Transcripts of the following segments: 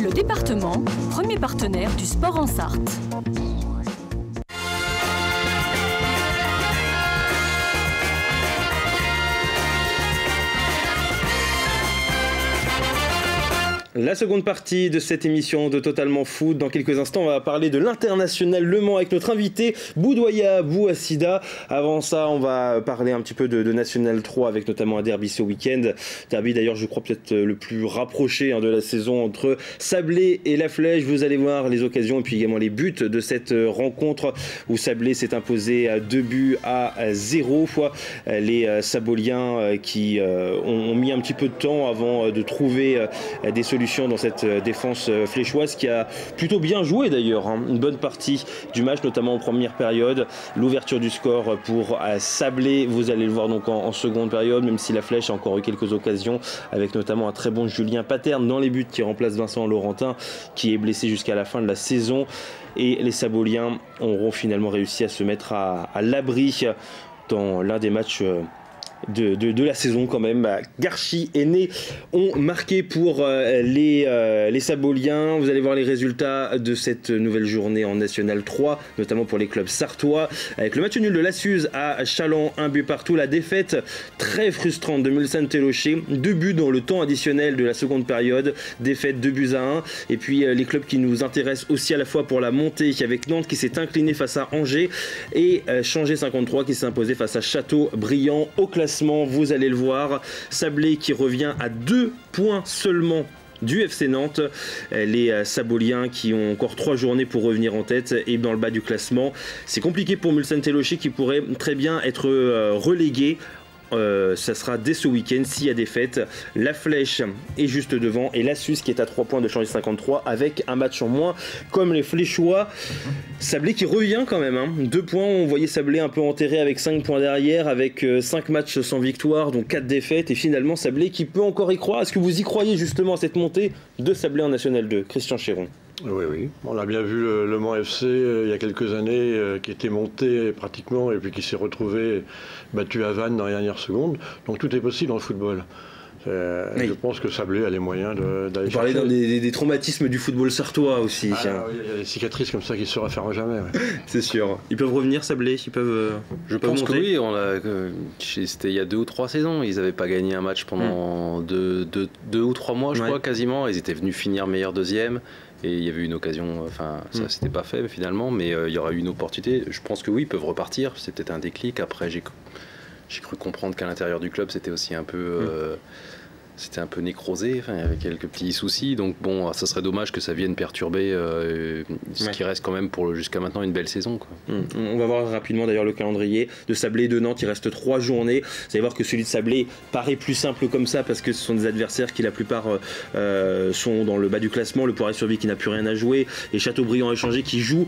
Le département, premier partenaire du sport en Sarthe. La seconde partie de cette émission de Totalement Foot. Dans quelques instants, on va parler de l'International Le Mans avec notre invité Boudoya Bouassida. Avant ça, on va parler un petit peu de National 3 avec notamment un derby ce week-end. Derby d'ailleurs, je crois peut-être le plus rapproché de la saison entre Sablé et La Flèche. Vous allez voir les occasions et puis également les buts de cette rencontre où Sablé s'est imposé 2-0. Les Saboliens qui ont mis un petit peu de temps avant de trouver des solutions dans cette défense fléchoise qui a plutôt bien joué d'ailleurs, une bonne partie du match, notamment en première période. L'ouverture du score pour Sablé, vous allez le voir donc en seconde période, même si La Flèche a encore eu quelques occasions, avec notamment un très bon Julien Paterne dans les buts qui remplace Vincent Laurentin qui est blessé jusqu'à la fin de la saison. Et les Saboliens auront finalement réussi à se mettre à l'abri dans l'un des matchs de la saison quand même. Garchi et Né ont marqué pour les Saboliens. Vous allez voir les résultats de cette nouvelle journée en National 3, notamment pour les clubs sartois, avec le match nul de la Suze à Chaland, 1 but partout. La défaite très frustrante de Mulsanne Télocher, 2 buts dans le temps additionnel de la seconde période, défaite 2-1. Et puis les clubs qui nous intéressent aussi à la fois pour la montée, avec Nantes qui s'est incliné face à Angers et Changé 53 qui s'est imposé face à Châteaubriand. Au classement, vous allez le voir, Sablé qui revient à 2 points seulement du FC Nantes, les Saboliens qui ont encore 3 journées pour revenir en tête et dans le bas du classement. C'est compliqué pour Mulsanne Télocher qui pourrait très bien être relégué. Ça sera dès ce week-end s'il y a défaite. La Flèche est juste devant et la Suze qui est à 3 points de Changé 53 avec un match en moins comme les Fléchois. Sablé qui revient quand même, 2 points, on voyait Sablé un peu enterré avec 5 points derrière, avec 5 matchs sans victoire, donc 4 défaites, et finalement Sablé qui peut encore y croire. Est-ce que vous y croyez justement à cette montée de Sablé en National 2? Christian Chéron. Oui. On a bien vu le Mans FC il y a quelques années qui était monté pratiquement et puis qui s'est retrouvé battu à Vannes dans les dernières secondes. Donc tout est possible dans le football. Oui. Je pense que Sablé a les moyens d'aller chercher. On parlait des traumatismes du football sartois aussi. Oui, il y a des cicatrices comme ça qui se referment jamais. Ouais. C'est sûr. Ils peuvent revenir, Sablé, ils peuvent. Je pense monter. Que oui. C'était il y a 2 ou 3 saisons. Ils n'avaient pas gagné un match pendant 2 ou 3 mois, je crois, quasiment. Ils étaient venus finir meilleur deuxième. Et il y avait une occasion, ça s'était pas fait finalement, mais il y aura eu une opportunité. Je pense que oui, ils peuvent repartir, c'est peut-être un déclic. Après, j'ai cru comprendre qu'à l'intérieur du club, c'était aussi un peu... C'était un peu nécrosé, il y avait quelques petits soucis, donc bon, ça serait dommage que ça vienne perturber ce qui reste quand même pour jusqu'à maintenant une belle saison, quoi. On va voir rapidement d'ailleurs le calendrier de Sablé et de Nantes, il reste 3 journées. Vous allez voir que celui de Sablé paraît plus simple comme ça parce que ce sont des adversaires qui la plupart sont dans le bas du classement. Le Poiré-sur-Vie qui n'a plus rien à jouer et Châteaubriand échangé qui joue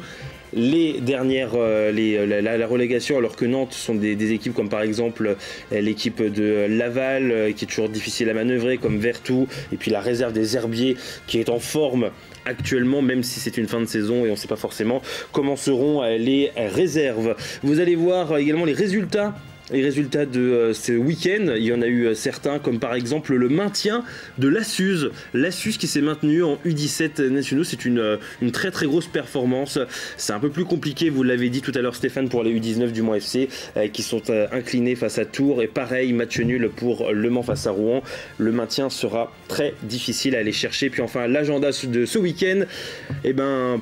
les dernières, la relégation, alors que Nantes sont des équipes comme par exemple l'équipe de Laval qui est toujours difficile à manœuvrer, comme Vertou, et puis la réserve des Herbiers qui est en forme actuellement, même si c'est une fin de saison et on ne sait pas forcément comment seront les réserves. Vous allez voir également les résultats de ce week-end. Il y en a eu certains, comme par exemple le maintien de la Suze. La Suze qui s'est maintenue en U17 nationaux, c'est une très très grosse performance. C'est un peu plus compliqué, vous l'avez dit tout à l'heure Stéphane, pour les U19 du Mans FC qui sont inclinés face à Tours, et pareil, match nul pour Le Mans face à Rouen. Le maintien sera très difficile à aller chercher. Puis enfin, l'agenda de ce week-end,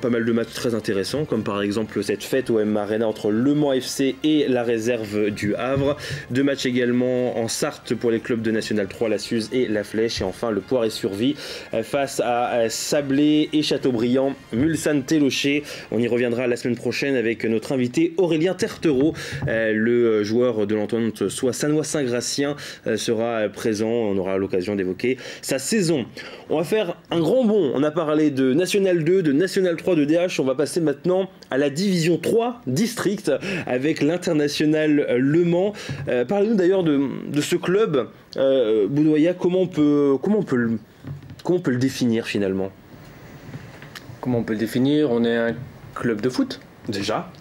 pas mal de matchs très intéressants, comme par exemple cette fête au M Arena entre Le Mans FC et la réserve du Havre. 2 matchs également en Sarthe pour les clubs de National 3, la Suze et la Flèche. Et enfin le Poiré-sur-Vie face à Sablé et Châteaubriand, Mulsanne Télocher. On y reviendra la semaine prochaine avec notre invité Aurélien Tertereau, le joueur de l'Antoine Sanois Saint-Gratien sera présent. On aura l'occasion d'évoquer sa saison. On va faire un grand bond. On a parlé de National 2, de National 3, de DH. On va passer maintenant à la division 3 district avec l'International Le Mans. Parlez-nous d'ailleurs de ce club, Boudoya. Comment on peut le définir finalement? Comment on peut le définir? On est un club de foot déjà.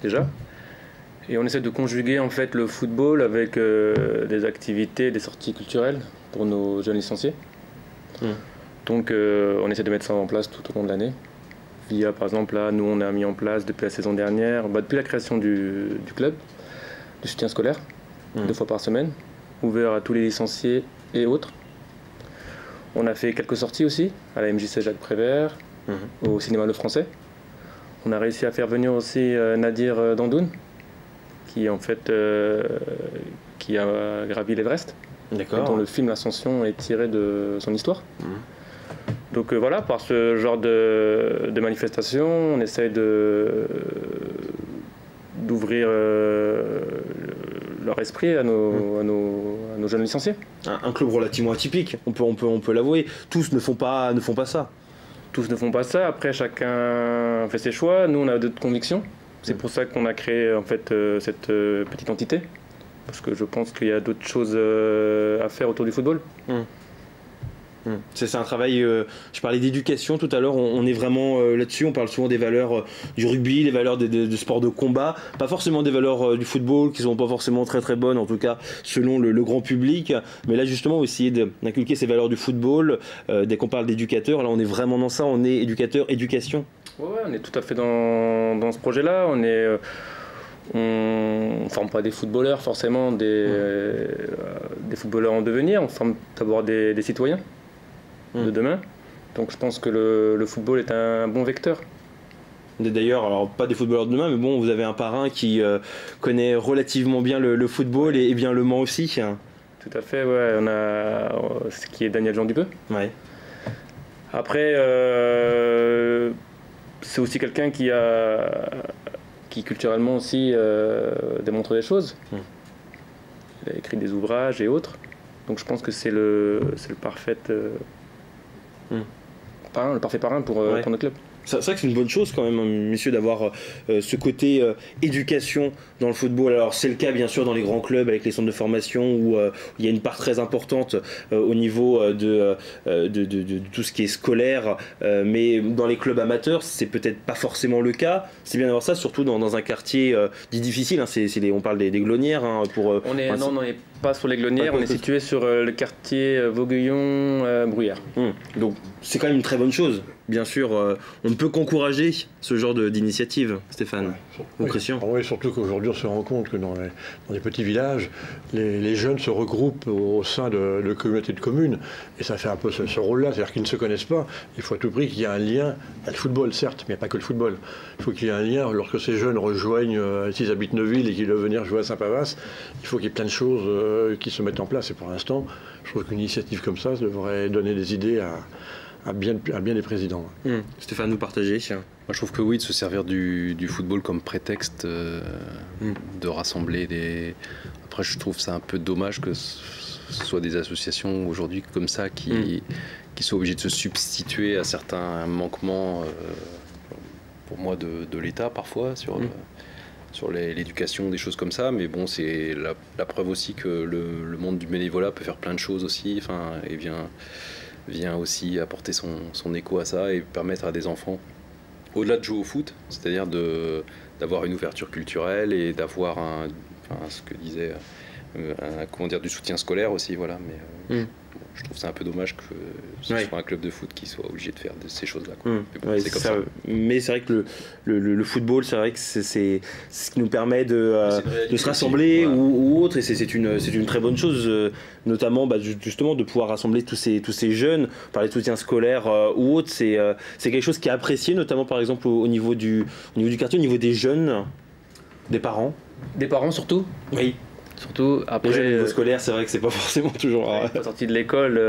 Et on essaie de conjuguer en fait le football avec des activités, des sorties culturelles pour nos jeunes licenciés. Donc on essaie de mettre ça en place tout au long de l'année. Via, par exemple, là, nous on a mis en place depuis la saison dernière, depuis la création du club, de soutien scolaire, 2 fois par semaine, ouvert à tous les licenciés et autres. On a fait quelques sorties aussi, à la MJC Jacques Prévert, au cinéma Le Français. On a réussi à faire venir aussi Nadir Dandoun, qui en fait qui a gravi l'Everest, dont le film L'Ascension est tiré de son histoire. Donc voilà, par ce genre de manifestation, on essaye d'ouvrir leur esprit à nos jeunes licenciés. Un club relativement atypique, on peut l'avouer. Tous ne font pas ça. Tous ne font pas ça. Après, chacun fait ses choix. Nous, on a d'autres convictions. C'est pour ça qu'on a créé en fait cette petite entité, parce que je pense qu'il y a d'autres choses à faire autour du football. C'est un travail, je parlais d'éducation tout à l'heure, on est vraiment là-dessus, on parle souvent des valeurs du rugby, les valeurs de sport de combat, pas forcément des valeurs du football qui sont pas forcément très très bonnes, en tout cas selon le grand public, mais là justement essayer d'inculquer ces valeurs du football, dès qu'on parle d'éducateur, là on est vraiment dans ça, on est éducateur, éducation. Ouais, on est tout à fait dans ce projet-là, on forme pas des footballeurs forcément, des footballeurs en devenir, on forme d'abord des citoyens de demain. Donc je pense que le football est un bon vecteur. D'ailleurs, alors pas des footballeurs de demain, mais bon, vous avez un parrain qui connaît relativement bien le football et bien Le Mans aussi. Tout à fait, ouais. On a ce qui est Daniel Jean Dupeux. Ouais. Après, c'est aussi quelqu'un qui culturellement aussi démontre des choses. Il a écrit des ouvrages et autres. Donc je pense que c'est le parfait parrain pour notre club. C'est vrai que c'est une bonne chose quand même, messieurs, d'avoir ce côté éducation dans le football. Alors c'est le cas bien sûr dans les grands clubs avec les centres de formation où il y a une part très importante au niveau de tout ce qui est scolaire, mais dans les clubs amateurs c'est peut-être pas forcément le cas. C'est bien d'avoir ça, surtout dans un quartier dit difficile, hein. On parle des Glonnières. Hein, on n'est pas sur les Glonnières, on est situé sur le quartier Vauguyon-Bruyères. Donc c'est quand même une très bonne chose. Bien sûr, on ne peut qu'encourager ce genre d'initiative, Stéphane. Ou Christian. Oui, surtout qu'aujourd'hui on se rend compte que dans les petits villages, les jeunes se regroupent au sein de communautés de communes. Et ça fait un peu ce rôle-là, c'est-à-dire qu'ils ne se connaissent pas. Il faut à tout prix qu'il y ait un lien. Il y a le football, certes, mais il n'y a pas que le football. Il faut qu'il y ait un lien. Lorsque ces jeunes rejoignent, s'ils habitent Neuville et qu'ils doivent venir jouer à Saint-Pavas, il faut qu'il y ait plein de choses qui se mettent en place. Et pour l'instant, je trouve qu'une initiative comme ça devrait donner des idées à bien des présidents. Stéphane, nous partager. Moi, je trouve que oui, de se servir du football comme prétexte de rassembler des... Après, je trouve ça un peu dommage que ce soit des associations aujourd'hui comme ça qui soient obligées de se substituer à certains manquements, pour moi, de l'État parfois, sur l'éducation, des choses comme ça. Mais bon, c'est la preuve aussi que le monde du bénévolat peut faire plein de choses aussi, et vient aussi apporter son écho à ça et permettre à des enfants, au-delà de jouer au foot, c'est-à-dire d'avoir une ouverture culturelle et d'avoir ce que disait du soutien scolaire aussi, voilà. Mais je trouve ça un peu dommage que ce soit un club de foot qui soit obligé de faire ces choses-là. C'est comme ça. Mais c'est vrai que le football, c'est vrai que c'est ce qui nous permet de se rassembler ou autre, et c'est une très bonne chose, notamment justement de pouvoir rassembler tous ces jeunes, parler de soutien scolaire ou autre, c'est quelque chose qui est apprécié, notamment par exemple au niveau du quartier, au niveau des jeunes, des parents. Des parents surtout. Oui. Surtout après. Les jeunes au niveau scolaire, c'est vrai que c'est pas forcément toujours. Sorti de l'école,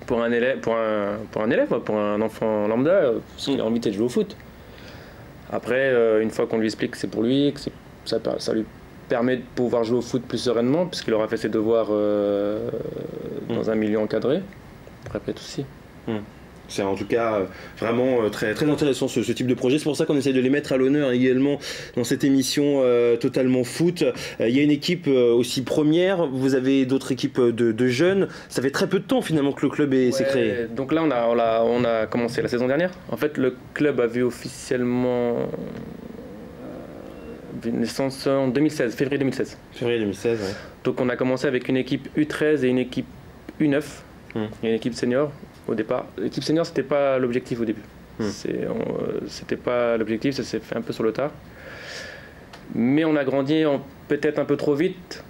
pour un élève, pour un enfant lambda, il a envie de jouer au foot. Après, une fois qu'on lui explique que c'est pour lui, que ça lui permet de pouvoir jouer au foot plus sereinement, puisqu'il aura fait ses devoirs dans un milieu encadré. Après, pas de souci. C'est en tout cas vraiment très, très intéressant ce type de projet. C'est pour ça qu'on essaie de les mettre à l'honneur également dans cette émission Totalement Foot. Il y a une équipe aussi première, vous avez d'autres équipes de jeunes. Ça fait très peu de temps finalement que le club s'est créé. Donc là on a commencé la saison dernière. En fait le club a vu officiellement naissance en 2016, février 2016. Février 2016, ouais. Donc on a commencé avec une équipe U13 et une équipe U9. Il y a une équipe senior au départ. L'équipe senior, c'était pas l'objectif au début. C'était pas l'objectif, ça s'est fait un peu sur le tard. Mais on a grandi peut-être un peu trop vite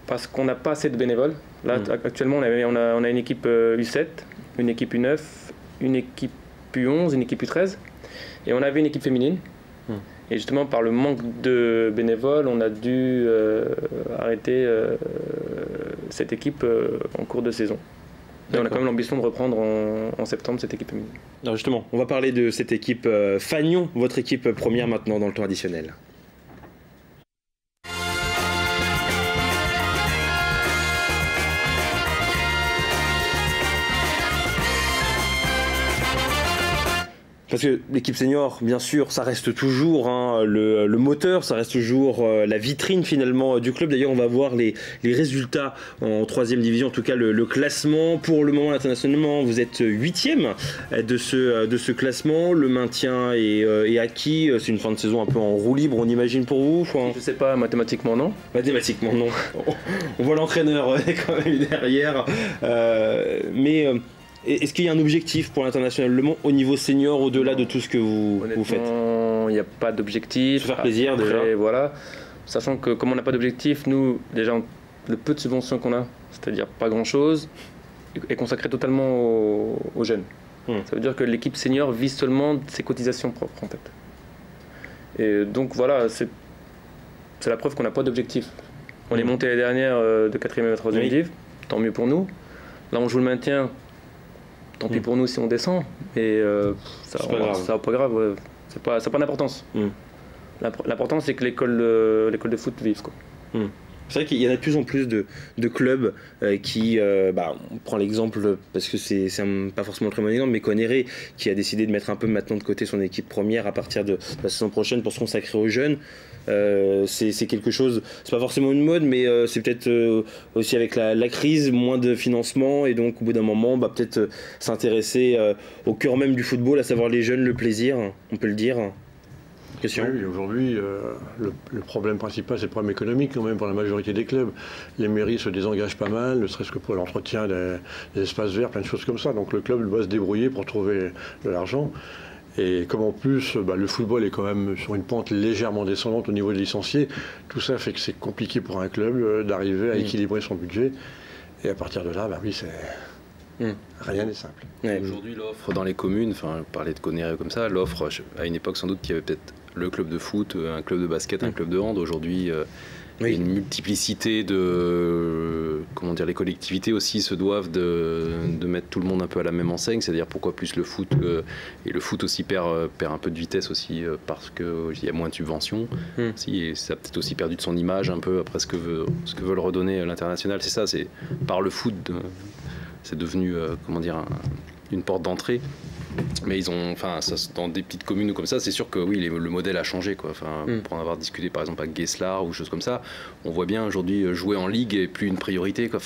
parce qu'on n'a pas assez de bénévoles. Là, actuellement, on a une équipe U7, une équipe U9, une équipe U11, une équipe U13 et on avait une équipe féminine. Et justement, par le manque de bénévoles, on a dû arrêter cette équipe en cours de saison. Et on a quand même l'ambition de reprendre en septembre cette équipe féminine. Alors justement, on va parler de cette équipe Fagnon, votre équipe première maintenant dans le temps additionnel. Parce que l'équipe senior, bien sûr, ça reste toujours le moteur, ça reste toujours la vitrine finalement du club. D'ailleurs, on va voir les résultats en 3e division, en tout cas le classement. Pour le moment, internationalement, vous êtes 8e de ce classement. Le maintien est acquis. C'est une fin de saison un peu en roue libre, on imagine pour vous. Je ne sais pas, mathématiquement non. Mathématiquement non. On voit l'entraîneur quand même derrière. Mais... Est-ce qu'il y a un objectif pour l'International Le Mans au niveau senior, au-delà de tout ce que vous faites? Il n'y a pas d'objectif. Se faire plaisir déjà. Voilà. Sachant que comme on n'a pas d'objectif, nous, déjà, le peu de subventions qu'on a, c'est-à-dire pas grand-chose, est consacré totalement aux jeunes. Ça veut dire que l'équipe senior vise seulement ses cotisations propres, en fait. Et donc voilà, c'est la preuve qu'on n'a pas d'objectif. On est monté l'année dernière de 4e à 3e div, tant mieux pour nous. Là, on joue le maintien. Tant pis pour nous si on descend, et ça va pas grave, c'est pas d'importance. L'important c'est que l'école de foot vive, quoi. C'est vrai qu'il y en a de plus en plus de clubs qui, on prend l'exemple, parce que c'est pas forcément un très bon exemple, mais Conneré qui a décidé de mettre un peu maintenant de côté son équipe première à partir de la saison prochaine pour se consacrer aux jeunes. C'est quelque chose, c'est pas forcément une mode, mais c'est peut-être aussi avec la crise, moins de financement, et donc au bout d'un moment, peut-être s'intéresser au cœur même du football, à savoir les jeunes, le plaisir, on peut le dire. Question. Oui, aujourd'hui, le problème principal, c'est le problème économique quand même pour la majorité des clubs. Les mairies se désengagent pas mal, ne serait-ce que pour l'entretien des espaces verts, plein de choses comme ça. Donc le club doit se débrouiller pour trouver de l'argent. Et comme en plus, le football est quand même sur une pente légèrement descendante au niveau des licenciés, tout ça fait que c'est compliqué pour un club d'arriver à équilibrer son budget. Et à partir de là, oui, rien n'est simple. Aujourd'hui, l'offre dans les communes, parler de Conneré comme ça, l'offre, à une époque sans doute, il y avait peut-être le club de foot, un club de basket, un club de hand. Aujourd'hui, il y a une multiplicité de... Comment dire, les collectivités aussi se doivent de mettre tout le monde un peu à la même enseigne, c'est-à-dire pourquoi plus le foot, et le foot aussi perd un peu de vitesse aussi parce qu'il y a moins de subventions. Et ça a peut-être aussi perdu de son image un peu après ce que veut le redonner l'international. C'est ça, c'est par le foot, c'est devenu une porte d'entrée. Mais ils ont, dans des petites communes ou comme ça, c'est sûr que oui, le modèle a changé, quoi. Pour en avoir discuté par exemple avec Gueslar ou choses comme ça, on voit bien aujourd'hui jouer en ligue est plus une priorité, quoi.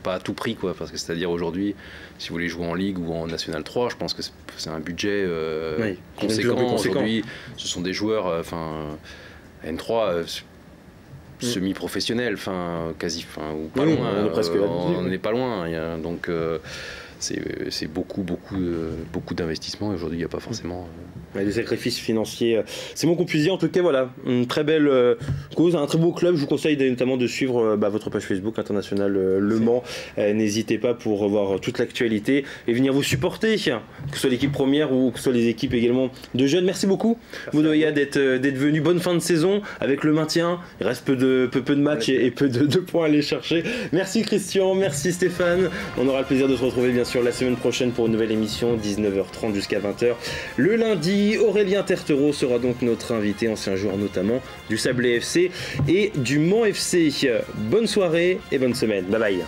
Pas à tout prix, quoi. Parce que c'est-à-dire aujourd'hui, si vous voulez jouer en ligue ou en National 3, je pense que c'est un budget conséquent. Aujourd'hui, ce sont des joueurs, N3. Semi-professionnel, quasi, ou pas loin. On n'est pas loin. Donc c'est beaucoup d'investissements et aujourd'hui il n'y a pas forcément des sacrifices financiers, c'est bon qu'on puisse dire. En tout cas, voilà, une très belle cause, un très beau club. Je vous conseille notamment de suivre votre page Facebook International Le Mans. N'hésitez pas pour revoir toute l'actualité et venir vous supporter, que ce soit l'équipe première ou que ce soit les équipes également de jeunes. Merci beaucoup Boudoya d'être venu. Bonne fin de saison avec le maintien. Il reste peu de matchs et peu de points à aller chercher. Merci Christian, merci Stéphane. On aura le plaisir de se retrouver bien sûr la semaine prochaine pour une nouvelle émission, 19h30 jusqu'à 20h le lundi. Aurélien Tertereau sera donc notre invité, ancien joueur notamment du Sablé FC et du Mans FC. Bonne soirée et bonne semaine. Bye bye.